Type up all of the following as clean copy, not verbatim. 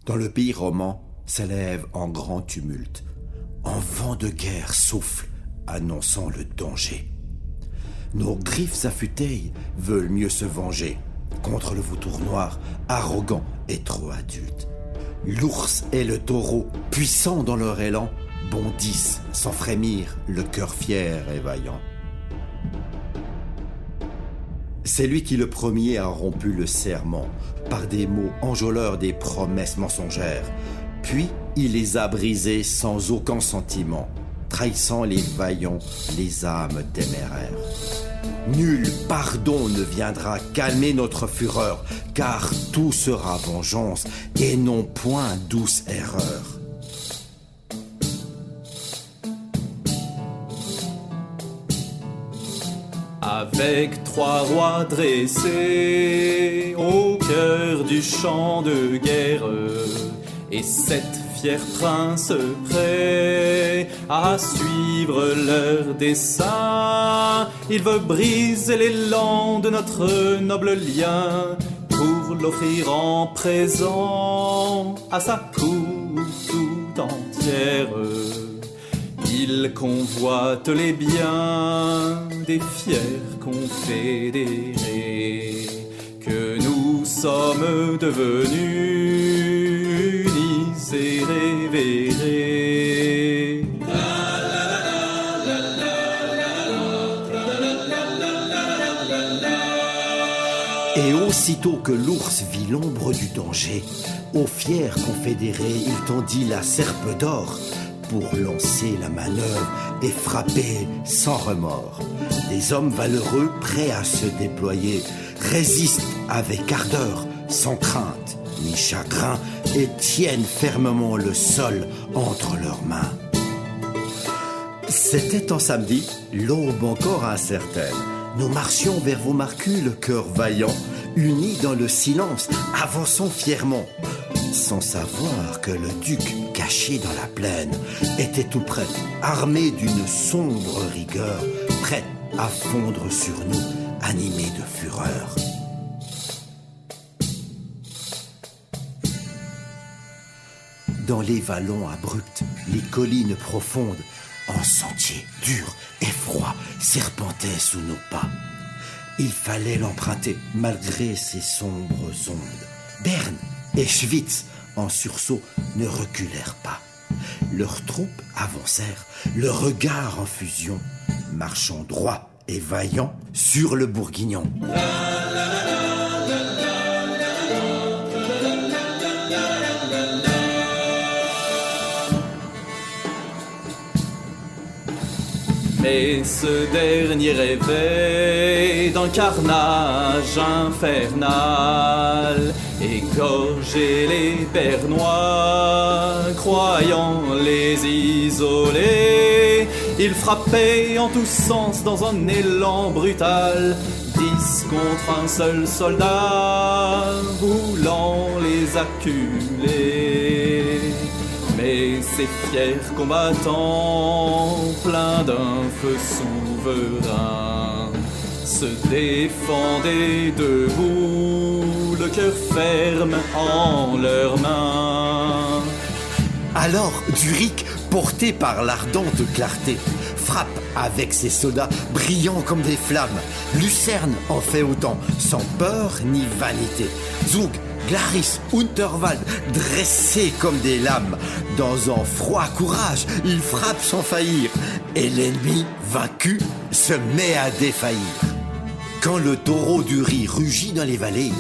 Dans le pays roman s'élève en grand tumulte. Un vent de guerre souffle, annonçant le danger. Nos griffes affûtées veulent mieux se venger contre le vautour noir, arrogant et trop adulte. L'ours et le taureau, puissants dans leur élan, bondissent sans frémir, le cœur fier et vaillant. C'est lui qui le premier a rompu le serment par des mots enjôleurs des promesses mensongères. Puis il les a brisés sans aucun sentiment, trahissant les vaillants, les âmes téméraires. Nul pardon ne viendra calmer notre fureur, car tout sera vengeance et non point douce erreur. Avec 3 rois dressés au cœur du champ de guerre et 7 fiers princes prêts à suivre leur dessein, il veut briser l'élan de notre noble lien pour l'offrir en présent à sa cour tout entière. Il convoite les biens des fiers confédérés, que nous sommes devenus unis et révérés. Et aussitôt que l'ours vit l'ombre du danger, aux fiers confédérés il tendit la serpe d'or pour lancer la manœuvre et frapper sans remords. Des hommes valeureux, prêts à se déployer, résistent avec ardeur, sans crainte ni chagrin, et tiennent fermement le sol entre leurs mains. C'était un samedi, l'aube encore incertaine. Nous marchions vers vos marcules, cœur vaillant, unis dans le silence, avançons fièrement, sans savoir que le duc, caché dans la plaine, était tout près, armé d'une sombre rigueur, prêt à fondre sur nous, animé de fureur. Dans les vallons abrupts, les collines profondes, un sentier dur et froid serpentait sous nos pas. Il fallait l'emprunter malgré ces sombres ondes. Berne et Schwytz, en sursaut, ne reculèrent pas. Leurs troupes avancèrent, le regard en fusion, marchant droit et vaillant sur le Bourguignon. Mais ce dernier rêvait d'un carnage infernal, égorger les Bernois, croyant les isoler. Il frappait en tous sens dans un élan brutal, 10 contre un seul soldat, voulant les acculer. Mais ces fiers combattants, pleins d'un feu souverain, se défendaient debout, le cœur ferme en leurs mains. Alors Duric, porté par l'ardente clarté, frappe avec ses soldats brillants comme des flammes. Lucerne en fait autant, sans peur ni vanité. Zug, Glaris, Unterwald, dressés comme des lames. Dans un froid courage, il frappe sans faillir. Et l'ennemi, vaincu, se met à défaillir. Quand le taureau d'Uri rugit dans les vallées,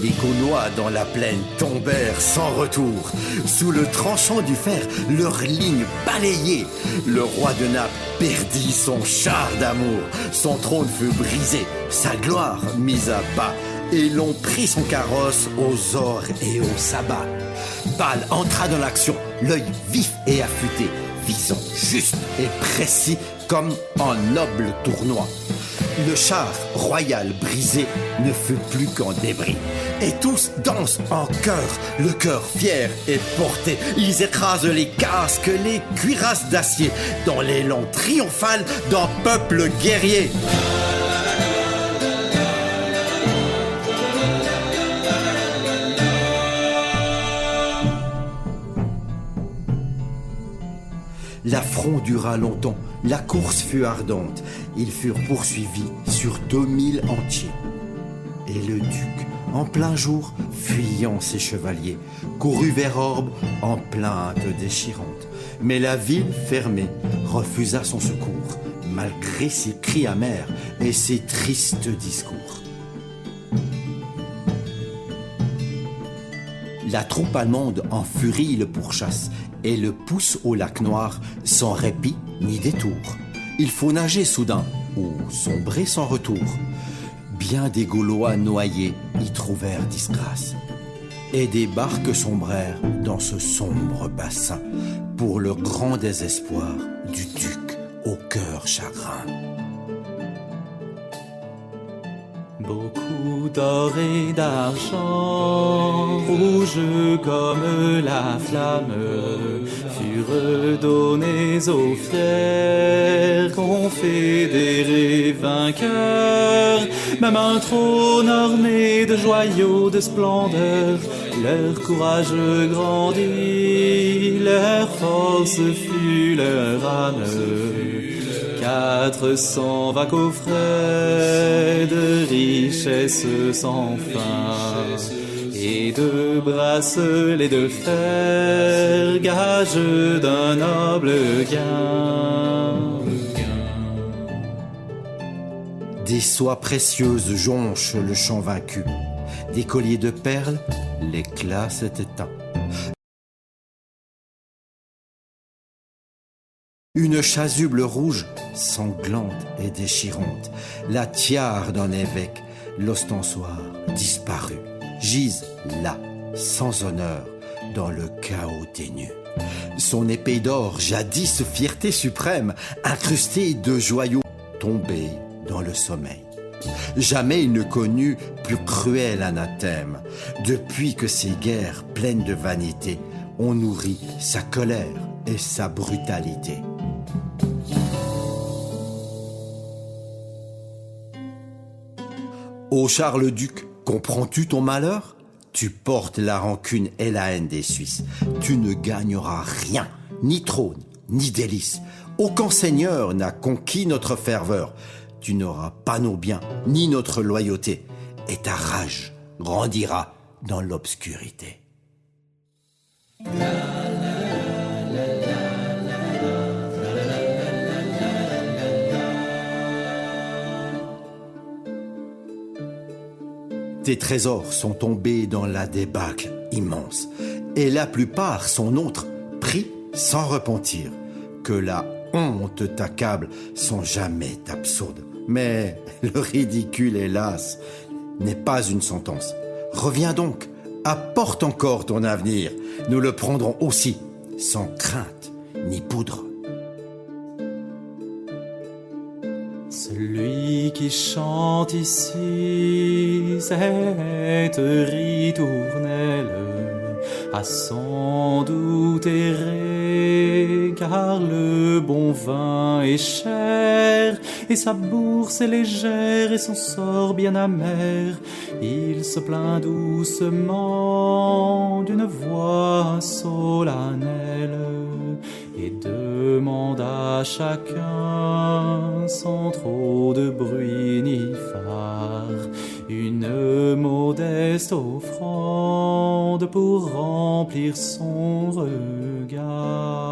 les Gaulois dans la plaine tombèrent sans retour. Sous le tranchant du fer, leur ligne balayée, le roi de Naples perdit son char d'amour. Son trône fut brisé, sa gloire mise à bas. Et l'on prit son carrosse aux ors et aux sabbats. Pâle entra dans l'action, l'œil vif et affûté, visant juste et précis comme un noble tournoi. Le char royal brisé ne fut plus qu'en débris. Et tous dansent en chœur, le cœur fier et porté. Ils écrasent les casques, les cuirasses d'acier, dans l'élan triomphal d'un peuple guerrier. L'affront dura longtemps, la course fut ardente. Ils furent poursuivis sur 2000 entiers. Et le duc, en plein jour, fuyant ses chevaliers, courut vers Orbe en plainte déchirante. Mais la ville fermée refusa son secours, malgré ses cris amers et ses tristes discours. La troupe allemande en furie le pourchasse et le pousse au lac Noir sans répit ni détour. Il faut nager soudain ou sombrer sans retour. Bien des Gaulois noyés y trouvèrent disgrâce. Et des barques sombrèrent dans ce sombre bassin pour le grand désespoir du duc au cœur chagrin. Beaucoup d'or et d'argent, rouges comme la flamme, furent donnés aux fiers, confédérés vainqueurs. Même un trône orné de joyaux, de splendeur, leur courage grandit, leur force fut leur âme. 400 vagues coffrets de richesses sans fin et de bracelets de fer, gage d'un noble gain. Des soies précieuses jonchent le champ vaincu, des colliers de perles, l'éclat s'est éteint. Une chasuble rouge, sanglante et déchirante, la tiare d'un évêque, l'ostensoir disparu, gisent là, sans honneur, dans le chaos ténu. Son épée d'or, jadis fierté suprême, incrustée de joyaux, tombée dans le sommeil. Jamais il ne connut plus cruel anathème, depuis que ces guerres pleines de vanité ont nourri sa colère et sa brutalité. Ô Charles-Duc, comprends-tu ton malheur? Tu portes la rancune et la haine des Suisses. Tu ne gagneras rien, ni trône, ni délices. Aucun seigneur n'a conquis notre ferveur. Tu n'auras pas nos biens, ni notre loyauté. Et ta rage grandira dans l'obscurité. Tes trésors sont tombés dans la débâcle immense, et la plupart sont nôtres, pris sans repentir. Que la honte t'accable sans jamais t'absourde. Mais le ridicule, hélas, n'est pas une sentence. Reviens donc, apporte encore ton avenir. Nous le prendrons aussi, sans crainte ni poudre. Celui qui chante ici cette ritournelle a sans doute erré, car le bon vin est cher et sa bourse est légère et son sort bien amer. Il se plaint doucement d'une voix solennelle et demande à chacun, sans trop de bruit ni phare, une modeste offrande pour remplir son regard.